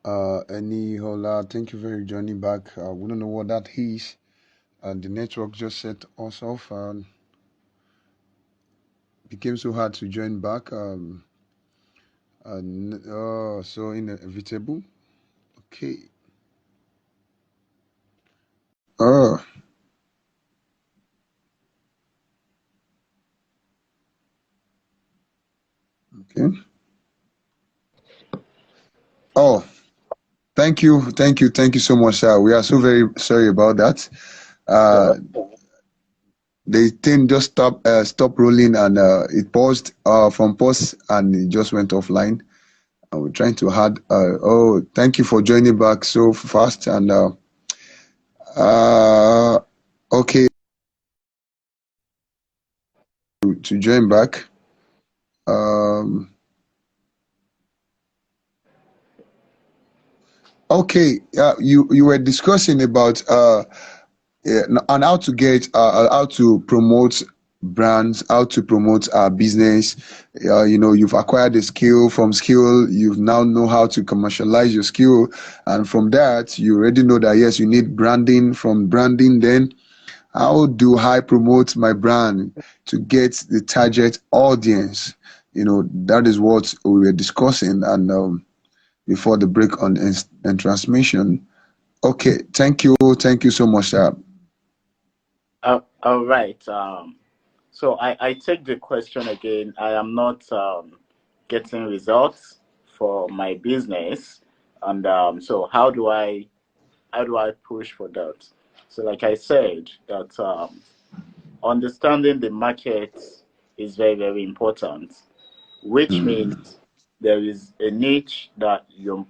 Any hola, thank you for joining back. We don't know what that is. The network just set us off and became so hard to join back. So inevitable. Okay. Oh, okay. Oh, thank you so much, sir. We are so very sorry about that. Uh, the thing just stopped rolling and it paused from pause and it just went offline. And we're trying to add. Thank you for joining back so fast and uh, okay to join back. Um, okay, you were discussing about yeah, on how to get how to promote brands, how to promote our business. You've acquired a skill. From skill, you now know how to commercialize your skill, and from that, you already know that yes, you need branding. From branding, then how do I promote my brand to get the target audience? That is what we were discussing, and before the break on and transmission. Okay, thank you so much, sir. All right. So I take the question again. I am not getting results for my business, and so how do I push for that? So like I said, that understanding the market is very very important, which Mm, means there is a niche that your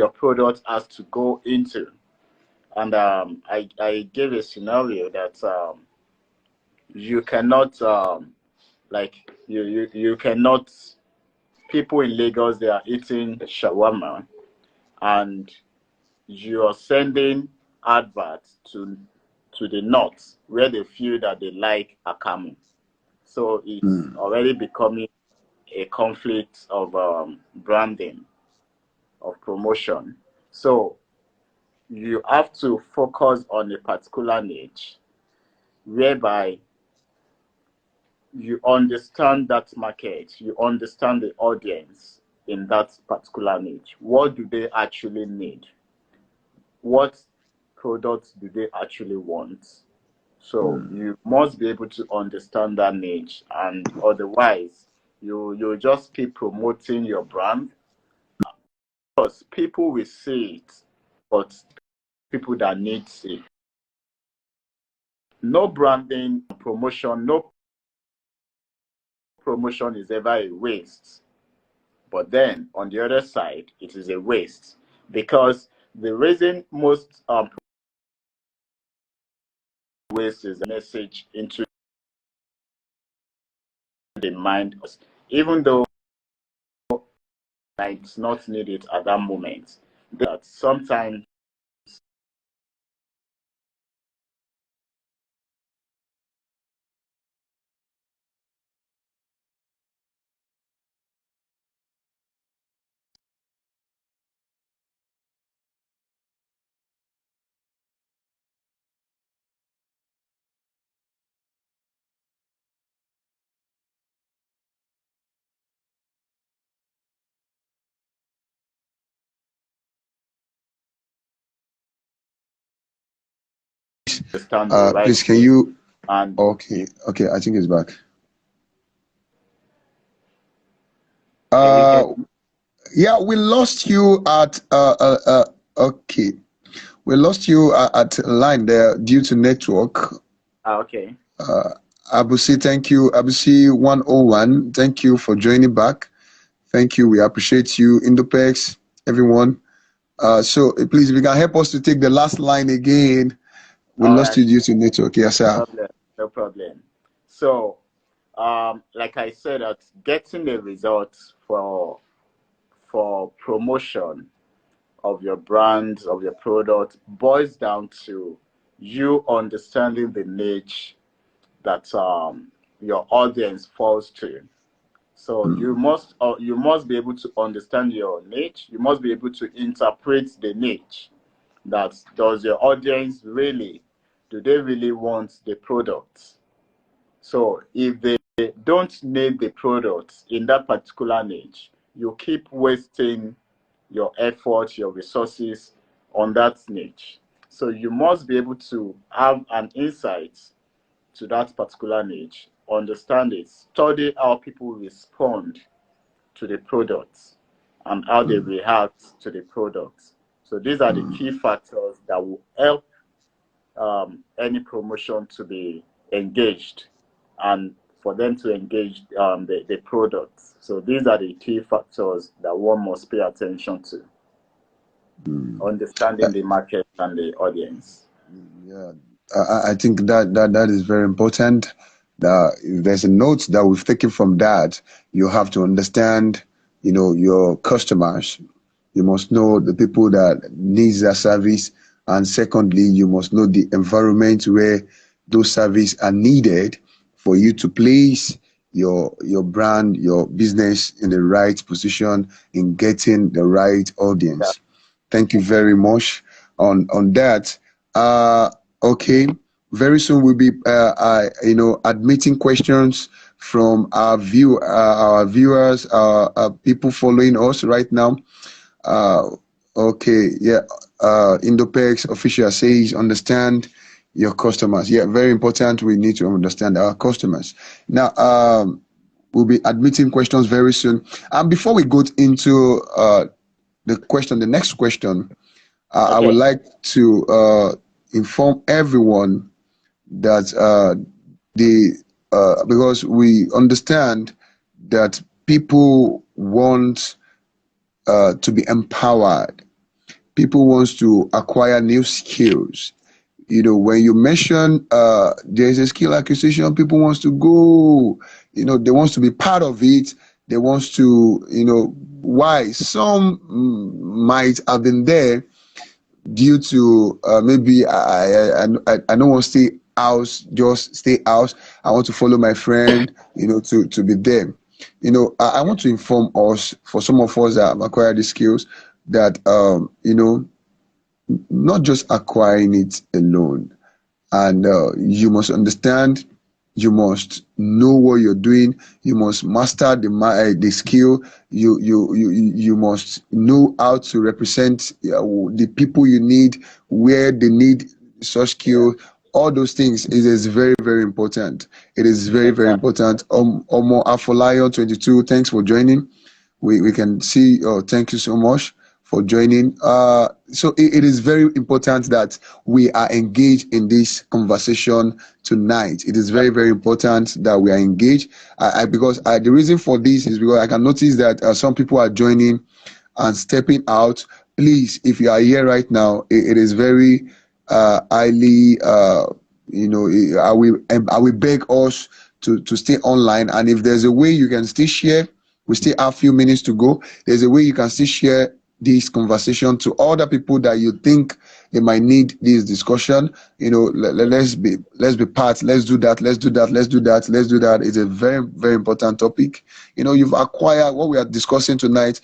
product has to go into, and I gave a scenario that you cannot like you cannot people in Lagos, they are eating shawarma, and you are sending adverts to the north where they feel that they like akamu. So it's mm, already becoming a conflict of branding, of promotion. So you have to focus on a particular niche whereby you understand that market, you understand the audience in that particular niche. What do they actually need? What products do they actually want? So mm, you must be able to understand that niche, and otherwise you just keep promoting your brand because people will see it, but people that need it. No branding promotion, no promotion is ever a waste. But then on the other side, it is a waste because the reason most waste is a message into the mind, even though it's not needed at that moment. That sometimes understand the right please, can way. you? And Okay, I think it's back. can you hear Uh, yeah, we lost you at okay, we lost you at line there due to network. okay. Uh, Abusi, thank you. Abusi 101, thank you for joining back. Thank you. We appreciate you. Indopex, everyone. So please, if you can help us to take the last line again. We All lost right. you due to network. Yes, No sir. problem. No problem. So like I said, that getting the results for promotion of your brand, of your product, boils down to you understanding the niche that your audience falls to. So you must be able to understand your niche. You must be able to interpret the niche. That does your audience really, do they really want the product? So if they don't need the product in that particular niche, you keep wasting your effort, your resources on that niche. So you must be able to have an insight to that particular niche, understand it, study how people respond to the products and how they react to the products. So these are the key factors that will help any promotion to be engaged and for them to engage the products. So these are the key factors that one must pay attention to. Understanding the market and the audience. Yeah, I think that is very important. If there's a note that we've taken from that, you have to understand, your customers. You must know the people that needs their service, and secondly, you must know the environment where those services are needed for you to place your brand, your business in the right position in getting the right Yeah. audience. Thank you very much on that. Okay. Very soon we'll be admitting questions from our viewers, people following us right now. Uh, okay, yeah. Indopex official says understand your customers. Yeah, very important. We need to understand our customers. Now, we'll be admitting questions very soon. And before we go into the next question, I would Okay. like to inform everyone that because we understand that people want to be empowered. People want to acquire new skills. When you mention there's a skill acquisition, people wants to go. They wants to be part of it. They wants to, why some might have been there due to maybe I don't want to stay house, just stay house. I want to follow my friend, to be there. I want to inform us, for some of us that have acquired the skills, that not just acquiring it alone, and you must understand, you must know what you're doing, you must master the skill, you must know how to represent the people you need, where they need such Yeah. skill. All those things, it is very, very important. It is very, very Exactly. important. Omo Afolayo 22, thanks for joining. We can see. Oh, thank you so much for joining. So it is very important that we are engaged in this conversation tonight. It is very, very important that we are engaged. Because the reason for this is because I can notice that some people are joining and stepping out. Please, if you are here right now, it is very highly. I will beg us to stay online, and if there's a way you can still share, we still have a few minutes to go. There's a way you can still share this conversation to other people that you think they might need this discussion. Let's be part. Let's do that. Let's do that. Let's do that. Let's do that. It's a very, very important topic. You've acquired what we are discussing tonight.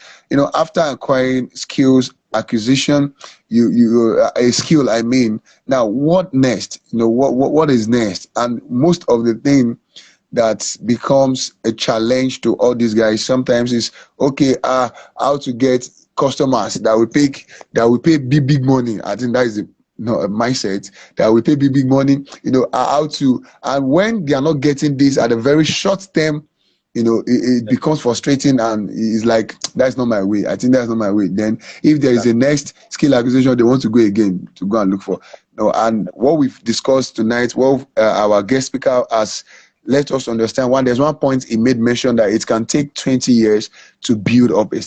After acquiring skills acquisition, you a skill. I mean, now what next? What is next? And most of the thing that becomes a challenge to all these guys sometimes is, okay, how to get customers that will pay big money. I think that is a mindset that will pay big money. How to, and when they are not getting this at a very short term, it becomes frustrating, and it's like, that's not my way. I think that's not my way. Then if there is a next skill acquisition, they want to go again to go and look for. No, and what we've discussed tonight, what our guest speaker has let us understand. There's one point he made mention that it can take 20 years to build up a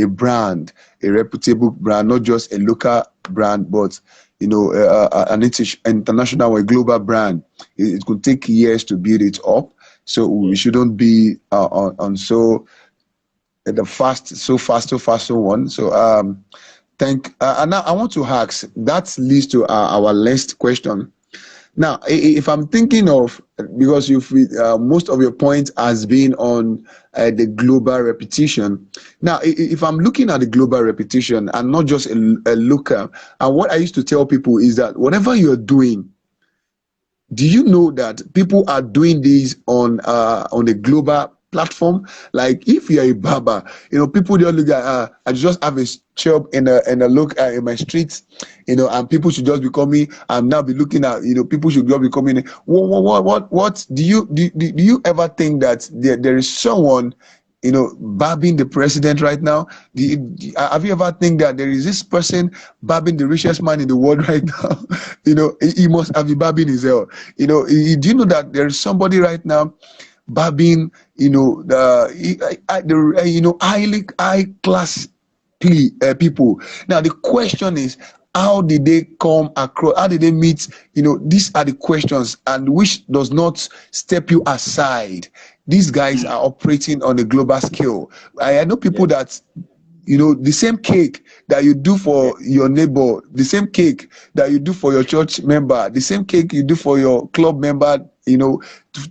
brand, a reputable brand, not just a local brand, but an international or a global brand. It could take years to build it up. So we shouldn't be on so fast one. So and now I want to ask. That leads to our last question. Now, if I'm thinking of, because you've most of your point has been on the global repetition. Now, if I'm looking at the global repetition and not just a looker, and what I used to tell people is that whatever you're doing, do you know that people are doing this on a global platform? Like if you're a barber, people don't look at I just have a shop in a look in my street, and people should just be coming and now be looking at, people should just be coming in. What do you ever think that there is someone, barbing the president right now? Have you ever think that there is this person barbing the richest man in the world right now? He must have been barbing himself. Do you know that there is somebody right now barbing, highly high class people? Now the question is, how did they come across? How did they meet? These are the questions, and which does not step you aside. These guys are operating on a global scale. I know people that, the same cake that you do for your neighbor, the same cake that you do for your church member, the same cake you do for your club member,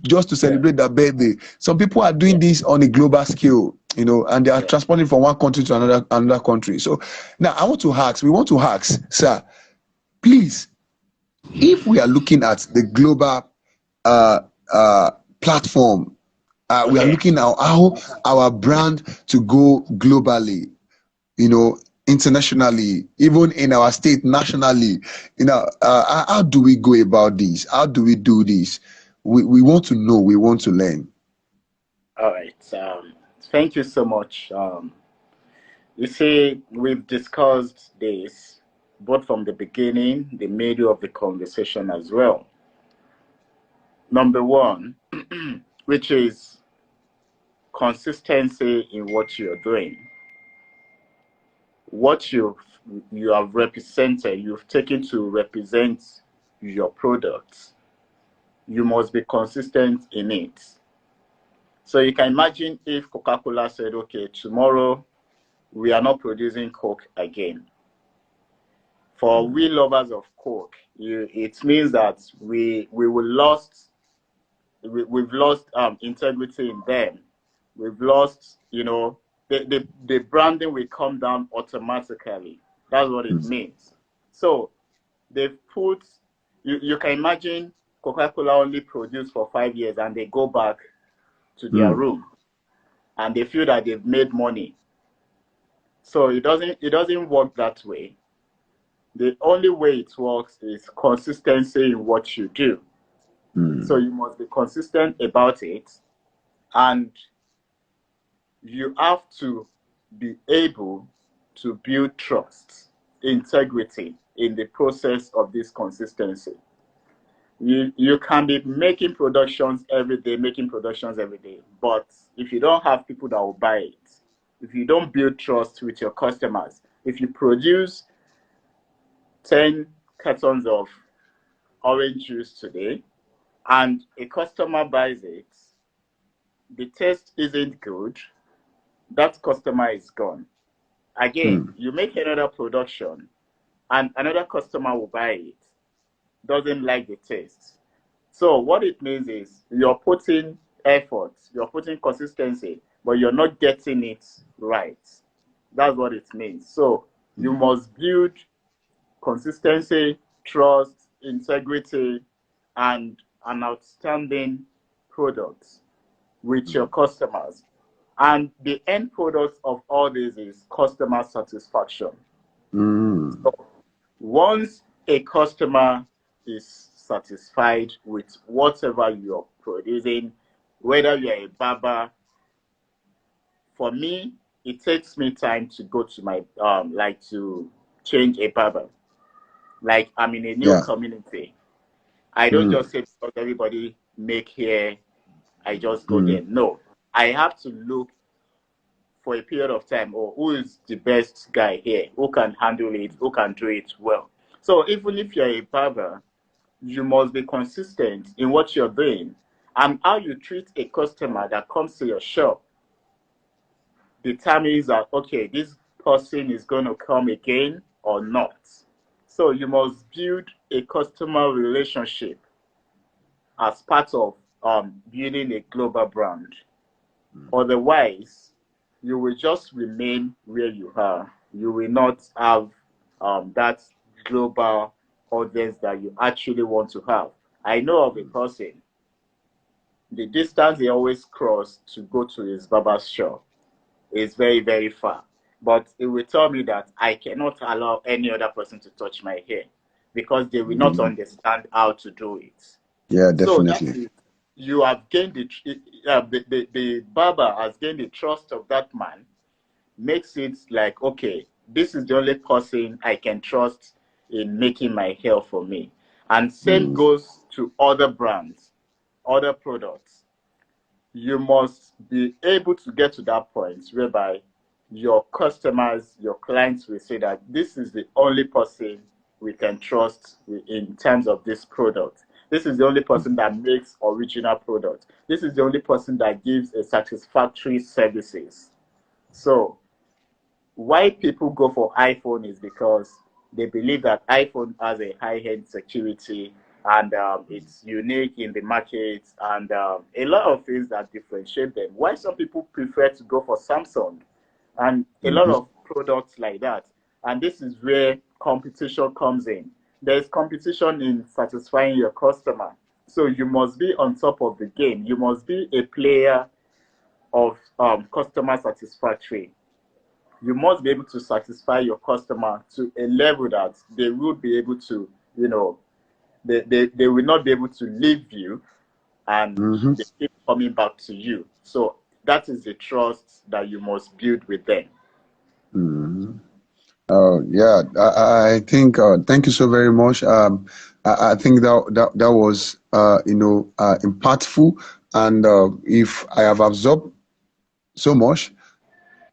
just to celebrate their birthday. Some people are doing this on a global scale, and they are transporting from one country to another country. So now we want to ask, sir, please, if we are looking at the global uh, platform, we are looking at how our brand to go globally, internationally, even in our state, nationally. How do we go about this? How do we do this? We want to know, we want to learn. All right. Thank you so much. You see, we've discussed this both from the beginning, the middle of the conversation as well. Number one, which is consistency in what you're doing. What you have represented, you've taken to represent your products. You must be consistent in it. So you can imagine if Coca-Cola said, okay, tomorrow we are not producing Coke again. For we lovers of Coke, it means that we've lost integrity in them. We've lost, the branding will come down automatically. That's what it means. So they've put, you can imagine Coca-Cola only produced for 5 years and they go back to their room and they feel that they've made money. So it doesn't work that way. The only way it works is consistency in what you do. So you must be consistent about it, and you have to be able to build trust, integrity in the process of this consistency. You can be making productions every day, but if you don't have people that will buy it, if you don't build trust with your customers, if you produce 10 cartons of orange juice today and a customer buys it, the taste isn't good, that customer is gone. Again, you make another production and another customer will buy it, doesn't like the taste. So what it means is you're putting effort, you're putting consistency, but you're not getting it right. That's what it means. So you must build consistency, trust, integrity, and an outstanding product with your customers. And the end product of all this is customer satisfaction. So once a customer is satisfied with whatever you're producing, whether you're a barber, for me, it takes me time to go to my, to change a barber. Like I'm in a new community. I don't just say because everybody make hair, I just go there. No, I have to look for a period of time, or who is the best guy here, who can handle it, who can do it well. So even if you're a barber, you must be consistent in what you're doing, and how you treat a customer that comes to your shop determines that, okay, this person is going to come again or not. So you must build a customer relationship as part of building a global brand. Otherwise, you will just remain where you are. You will not have that global audience that you actually want to have. I know of a person, the distance he always cross to go to his barber's shop is very, very far. But he will tell me that I cannot allow any other person to touch my hair because they will not Mm. understand how to do it. Yeah, So that definitely. is, you have gained the barber has gained the trust of that man, makes it like, okay, this is the only person I can trust in making my hair for me. And same Mm. goes to other brands, other products. You must be able to get to that point whereby your customers, your clients will say that this is the only person we can trust in terms of this product. This is the only person that makes original product. This is the only person that gives a satisfactory services. So why people go for iPhone is because they believe that iPhone has a high-end security and it's unique in the market and a lot of things that differentiate them. Why some people prefer to go for Samsung and a lot Mhm. of products like that. And this is where competition comes in. There's competition in satisfying your customer. So you must be on top of the game. You must be a player of customer satisfactory. You must be able to satisfy your customer to a level that they will be able to, they will not be able to leave you and Mhm. they keep coming back to you. So that is the trust that you must build with them. Mhm. Yeah, I think thank you so very much. I think that was impactful, and if I have absorbed so much,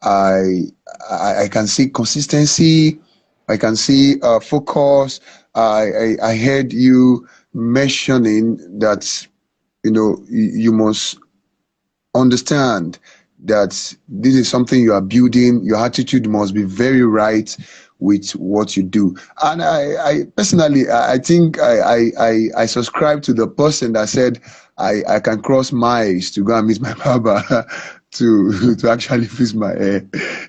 I I can see consistency. I can see focus. I heard you mentioning that you must understand that this is something you are building. Your attitude must be very right with what you do. And I personally, I think I subscribe to the person that said I can cross miles to go and meet my barber to actually fix my hair,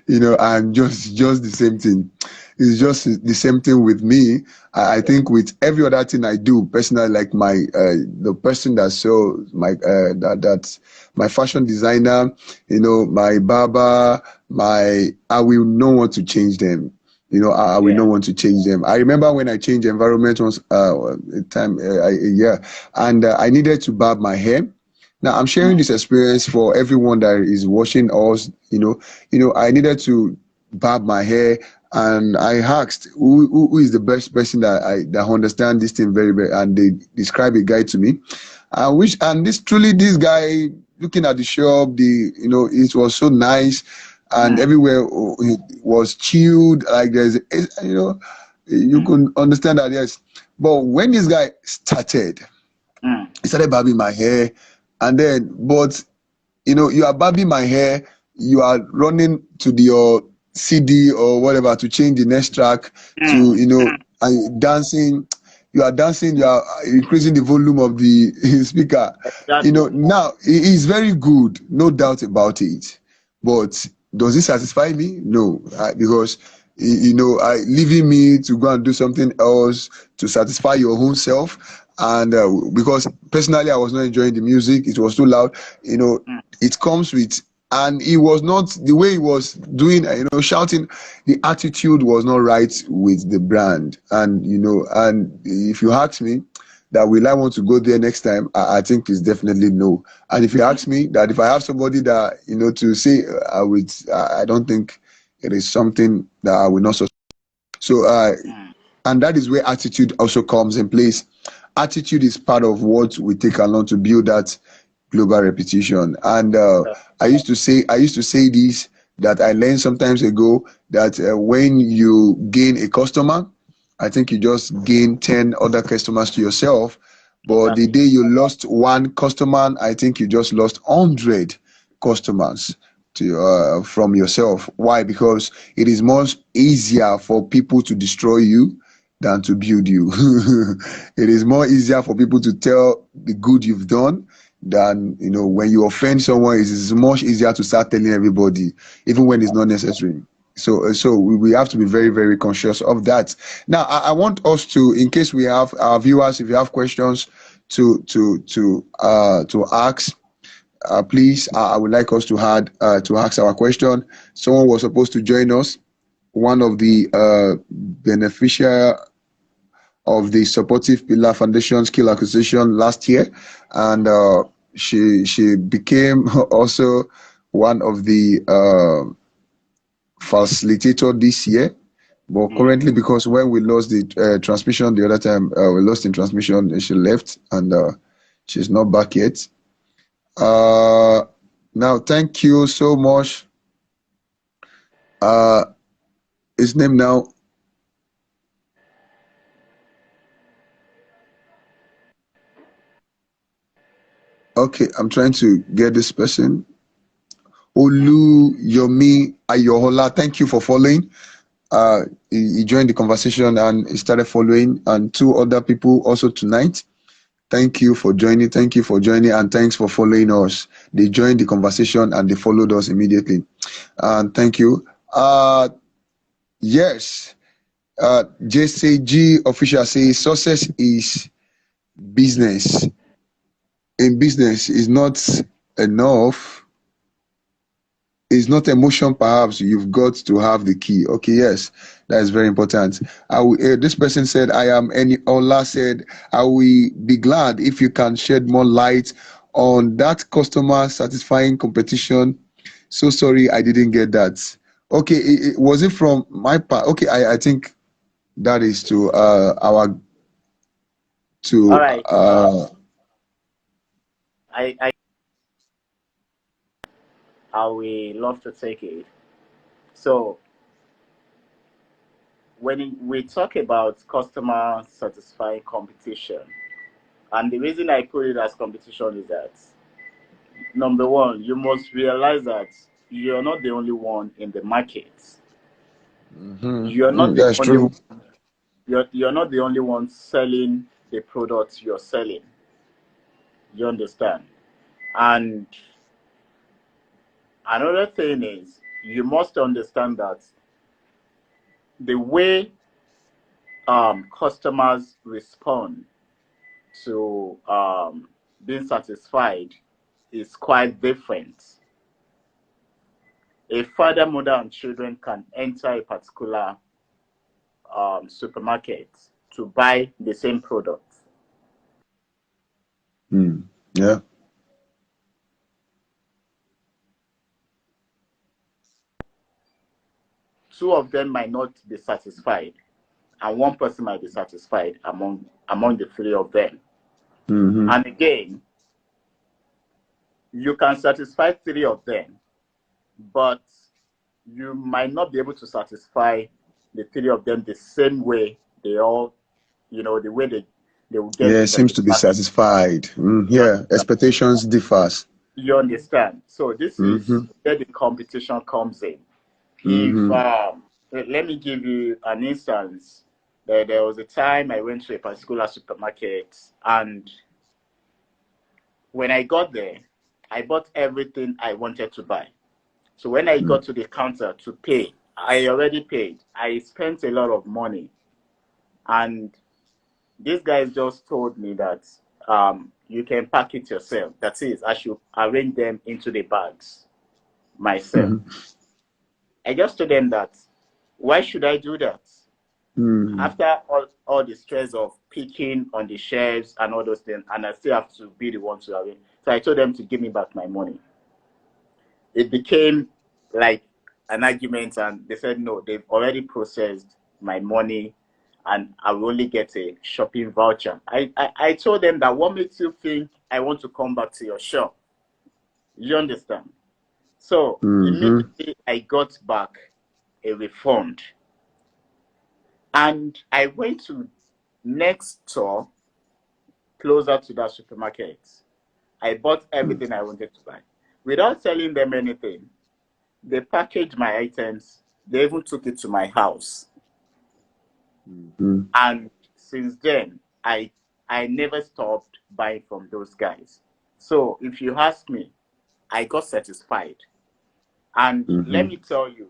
and just the same thing. It's just the same thing with me. I think with every other thing I do personally, like the person that sells that my fashion designer, my barber, I will not want to change them. I will not Yeah. want to change them. I remember when I changed environment once, a year, and I needed to barb my hair. Now I'm sharing Mm. this experience for everyone that is watching us. I needed to barb my hair, and I asked who is the best person that understand this thing very very, and they describe a guy to me, and this guy, looking at the shop, it was so nice, and Mm. everywhere it was chilled, like you Mm. can understand that, yes. But when this guy started, Mm. he started barbing my hair, and then, but you are barbing my hair, you are running to your CD or whatever to change the next track, to Mm. and dancing. You are dancing, you are increasing the volume of the speaker. Exactly. Now it is very good, no doubt about it. But does it satisfy me? No, because leaving me to go and do something else to satisfy your own self, and because personally I was not enjoying the music, it was too loud. Mm. It comes with, and it was not the way he was doing, shouting. The attitude was not right with the brand, and if you ask me that will I want to go there next time, I think it's definitely no. And if you ask me that if I have somebody that to say, I don't think it is something that I will not. So Mm. and that is where attitude also comes in place. Attitude is part of what we take along to build that global reputation. And I used to say this, that I learned sometimes ago, that when you gain a customer, I think you just gain 10 other customers to yourself. But the Exactly. day you lost one customer, I think you just lost 100 customers from yourself. Why? Because it is much easier for people to destroy you than to build you. It is more easier for people to tell the good you've done than, when you offend someone. It is much easier to start telling everybody, even when it's not necessary. So we have to be very, very conscious of that. Now, I want us to, in case we have our viewers, if you have questions to ask, please, I would like us to ask our question. Someone was supposed to join us, one of the beneficiary of the Supportive Pillar Foundation Skill Acquisition last year, and she became also one of the facilitator this year. But currently, because when we lost the transmission the other time, we lost in transmission, she left, and she's not back yet. Now, thank you so much. His name now. Okay, I'm trying to get this person. Olu Yomi Ayohola, thank you for following. He joined the conversation and he started following, and two other people also tonight. Thank you for joining. Thank you for joining, and thanks for following us. They joined the conversation and they followed us immediately. And thank you. Yes. JCG official says success is business. In business is not enough. It's not emotion, perhaps. You've got to have the key. Okay, yes, that is very important. This person said, Ola said, I will be glad if you can shed more light on that customer satisfying competition. So sorry, I didn't get that. Okay, was it from my part? Okay, I think that is to All right. I will love to take it. So when we talk about customer satisfying competition, and the reason I put it as competition is that, number one, you must realize that you're not the only one in the market. You're not the that's only true. you're not the only one selling the products you're selling. You understand? And another thing is, you must understand that the way customers respond to being satisfied is quite different. A father, mother, and children can enter a particular supermarket to buy the same product. Yeah. Two of them might not be satisfied, and one person might be satisfied among the three of them. And again, you can satisfy three of them, but you might not be able to satisfy the three of them the same way they all, the way they will get Yeah, the it seems to be satisfaction. satisfied. Yeah, expectations differs. You understand? So this is where the competition comes in. If let me give you an instance. There was a time I went to a particular supermarket, and when I got there, I bought everything I wanted to buy. So when I got to the counter to pay, I already paid. I spent a lot of money, and these guys just told me that you can pack it yourself. That is, I should arrange them into the bags myself. I just told them that, why should I do that? After all the stress of picking on the shelves and all those things, and I still have to be the one to arrange. So I told them to give me back my money. It became like an argument, and they said, no, they've already processed my money and I will only get a shopping voucher. I told them that, what makes you think I want to come back to your shop? You understand? So immediately I got back a refund. And I went to next store closer to that supermarket. I bought everything I wanted to buy. Without telling them anything, they packaged my items. They even took it to my house. Mm-hmm. And since then, I never stopped buying from those guys. So if you ask me, I got satisfied. And let Mm-hmm. me tell you,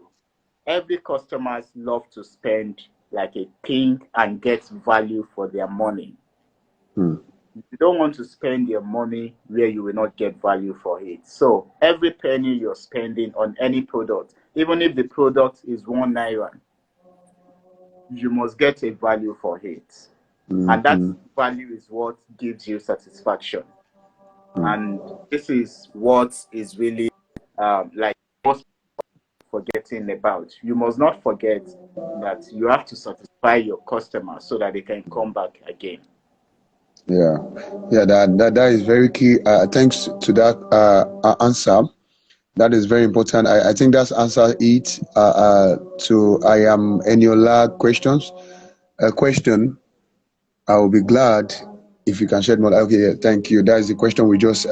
every customers love to spend like a ping and get value for their money. Mm. You don't want to spend your money where you will not get value for it. So every penny you're spending on any product, even if the product is 1 naira, you must get a value for it. And that Mm-hmm. value is what gives you satisfaction. And this is what is really like most forgetting about. You must not forget that you have to satisfy your customers so that they can come back again. Yeah, yeah, that is very key. Thanks to that answer. That is very important. I think that's answer it to I am Eniola questions. Question. I will be glad if you can shed more. Okay, yeah, thank you. That is the question we just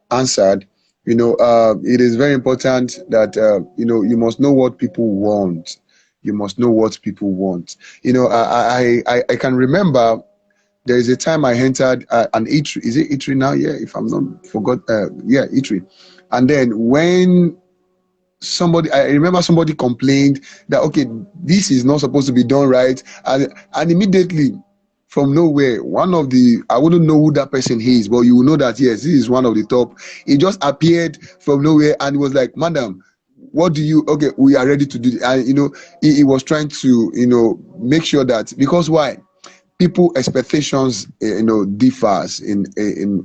answered. It is very important that you must know what people want. You must know what people want. I can remember there is a time I entered an eatery. Is it eatery now? Yeah, if I'm not forgot. Yeah, eatery. And then when I remember somebody complained that okay, this is not supposed to be done right, and immediately from nowhere, one of the I wouldn't know who that person is, but you will know that yes, this is one of the top. He just appeared from nowhere and was like, "Madam, what do you? Okay, we are ready to do." And he was trying to make sure that because why? People expectations differs in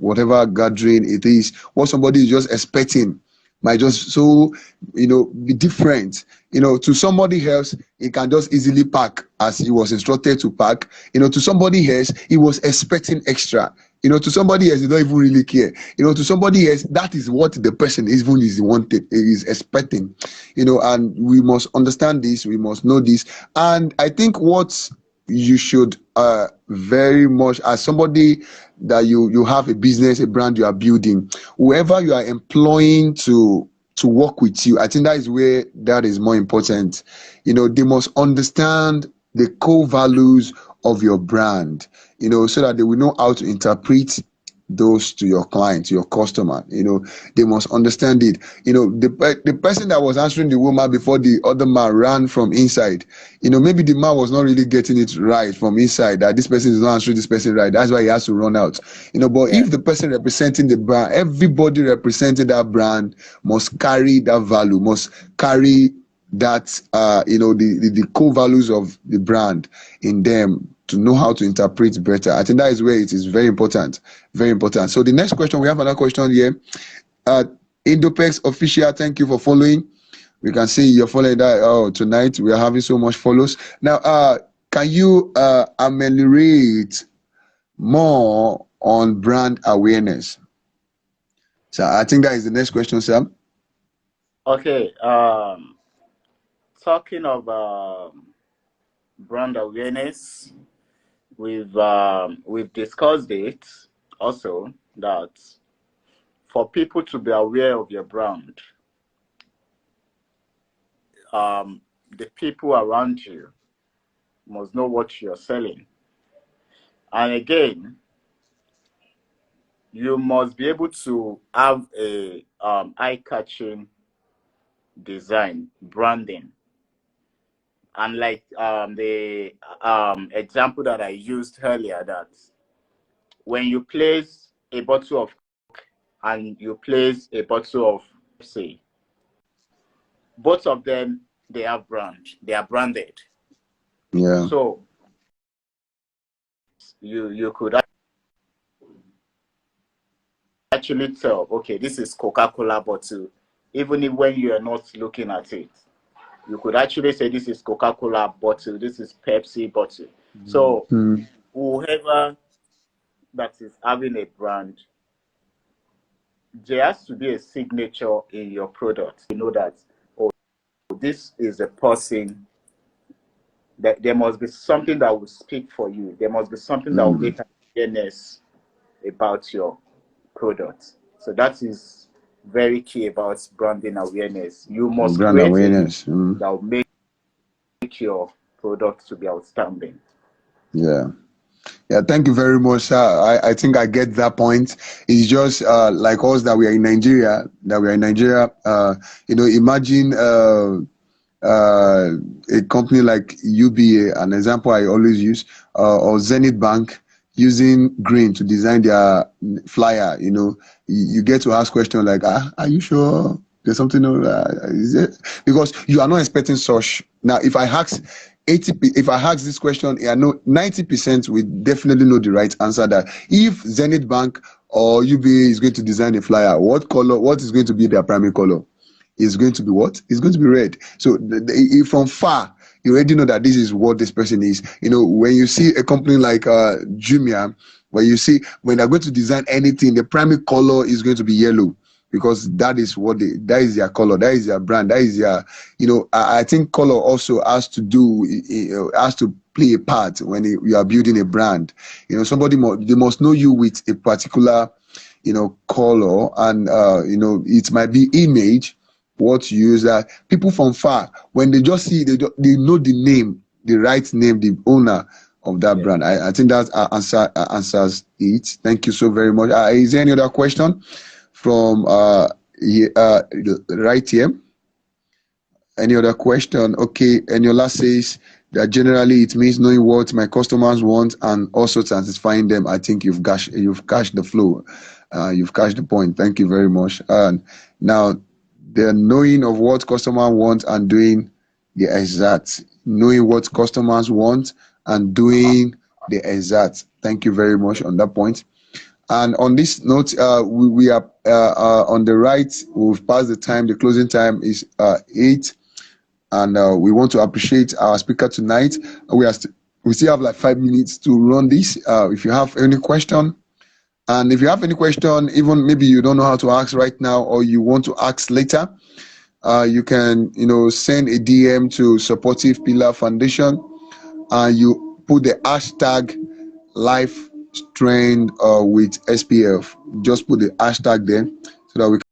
whatever gathering it is. What somebody is just expecting might just so be different. To somebody else he can just easily pack as he was instructed to pack. To somebody else he was expecting extra. To somebody else, they don't even really care. To somebody else, that is what the person even is wanted, is expecting. And we must understand this, we must know this. And I think what you should very much as somebody that you have a business, a brand you are building, whoever you are employing to work with you, I think that is where that is more important. They must understand the core values of your brand, so that they will know how to interpret those to your client, to your customer. They must understand it. The person that was answering the woman before the other man ran from inside, maybe the man was not really getting it right from inside, that this person is not answering this person right, that's why he has to run out. But Yeah. if the person representing the brand, everybody representing that brand must carry that value, must carry that the core values of the brand in them, to know how to interpret better. I think that is where it is very important, very important. So the next question, we have another question here. Indopex official, thank you for following. We can see you're following that. Oh, tonight we are having so much follows. Now, can you ameliorate more on brand awareness? So I think that is the next question, Sam. Okay. Talking of brand awareness, we've discussed it also that for people to be aware of your brand, the people around you must know what you're selling. And again, you must be able to have a eye-catching design, branding. And like the example that I used earlier, that when you place a bottle of Coke and you place a bottle of Pepsi, both of them, they have brand, they are branded. Yeah. So you could actually tell, okay, this is Coca-Cola bottle, even if when you are not looking at it. You could actually say this is Coca-Cola bottle, this is Pepsi bottle. So Mm. whoever that is having a brand, there has to be a signature in your product. You know that, oh, this is a person, that there must be something that will speak for you. There must be something that will Mm. make an awareness about your product. So that is very key about branding awareness. You must Brand create a awareness. Mm. that will make your product to be outstanding. Yeah. Yeah, thank you very much, sir. I think I get that point. It's just like us that we are in Nigeria, imagine uh, a company like UBA, an example I always use, or Zenith Bank using green to design their flyer. You get to ask questions like, are you sure there's something? Is it? Because you are not expecting such. Now, if I ask 80, if I ask this question, I know 90% will definitely know the right answer. That if Zenith Bank or UBA is going to design a flyer, what color? What is going to be their primary color? Is going to be what? It's going to be red. So from far, you already know that this is what this person is. When you see a company like Jumia, when they're going to design anything, the primary color is going to be yellow, because that is that is their color, that is their brand, that is their, I think color also has to play a part when you are building a brand. They must know you with a particular, color, and it might be image, what you use, that people from far, when they just see, they know the name, the right name, the owner of that brand. I think that answers it. Thank you so very much. Is there any other question from right here? Any other question? Okay. Eniola says that generally it means knowing what my customers want and also satisfying them. I think you've cashed the flow. You've cashed the point. Thank you very much. And now, the knowing of what customers want and doing the exact. Knowing what customers want and doing the exact. Thank you very much on that point. And on this note, we are on the right. We've passed the time. The closing time is 8. And we want to appreciate our speaker tonight. We still have like 5 minutes to run this. If you have any question, and if you have any question, even maybe you don't know how to ask right now, or you want to ask later, you can, send a DM to Supportive Pillar Foundation, and you put the hashtag Life Trend with SPF. Just put the hashtag there so that we can